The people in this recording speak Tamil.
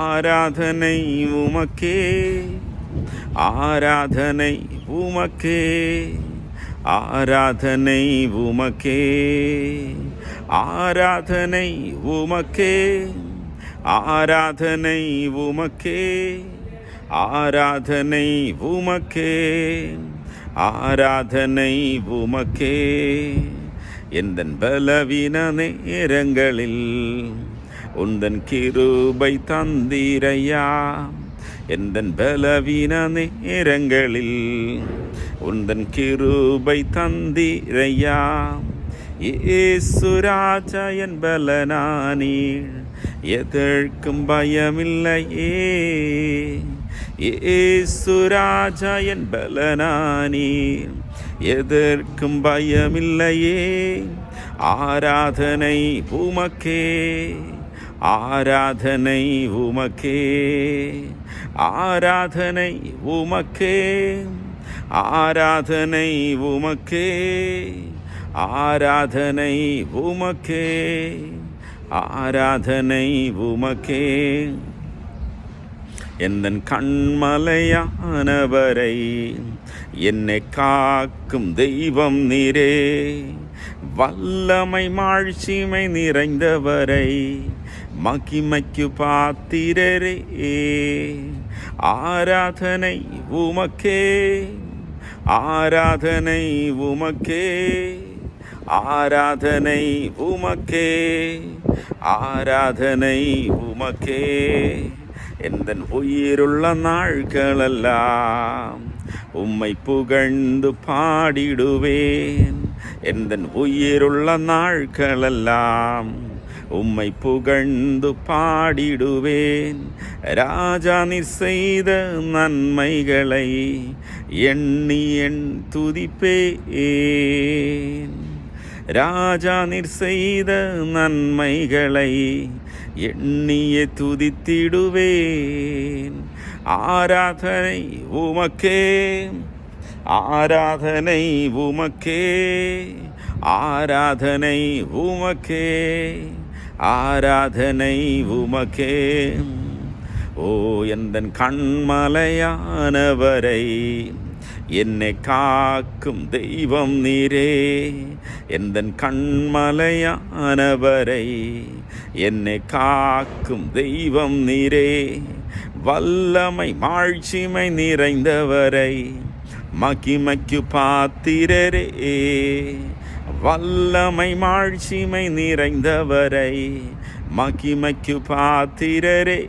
ஆராதனை உமக்கே, ஆராதனை உமக்கே, ஆராதனை உமக்கே, ஆராதனை உமக்கே, ஆராதனை உமக்கே, ஆராதனை உமக்கே, ஆராதனை உமக்கே. எந்தன் பலவீன நேரங்களில் உந்தன் கிருபை தந்தீரையா. எந்தன் பலவீன நேரங்களில் உந்தன் கிருபை தந்தீரையா. இயேசு ராஜா என் பலனானீர், எதற்கும் பயமில்லையே. இயேசு ராஜா என் பலனானீர், எதற்கும் பயமில்லையே. ஆராதனை உமக்கே, ஆராதனை உமக்கே, ஆராதனை உமக்கே, ஆராதனை உமக்கே, ஆராதனை உமக்கே, ஆராதனை உமக்கே. எந்தன் கண்மலையானவரை என்னை காக்கும் தெய்வம் நீரே. வல்லமை மாட்சிமை நிறைந்தவரை மகிமைக்கு பாத்திரரே. ஆராதனை உமக்கே, ஆராதனை உமக்கே, ஆராதனை உமக்கே, ஆராதனை உமக்கே. எந்தன் உயிருள்ள நாட்களெல்லாம் உம்மை புகழ்ந்து பாடிடுவேன். எந்தன் உயிருள்ள நாட்களெல்லாம் உம்மை புகழ்ந்து பாடிடுவேன். ராஜா நீர் செய்த நன்மைகளை எண்ணி என் துதிப்பேன். ராஜா நீர் செய்த நன்மைகளை எண்ணியே துதித்திடுவேன். ஆராதனை உமக்கே, ஆராதனை உமக்கே, ஆராதனை உமக்கே, ஆராதனை உமக்கே. ஓ எந்தன் கண்மலையானவரை என்னை காக்கும் தெய்வம் நீரே. எந்தன் கண்மலையானவரை என்னை காக்கும் தெய்வம் நீரே. வல்லமை மாட்சிமை நிறைந்தவரை மகிமைக்கு பாத்திரரே. வல்லமை மாட்சிமை நிறைந்தவரை மகிமைக்கு பாத்திரரே.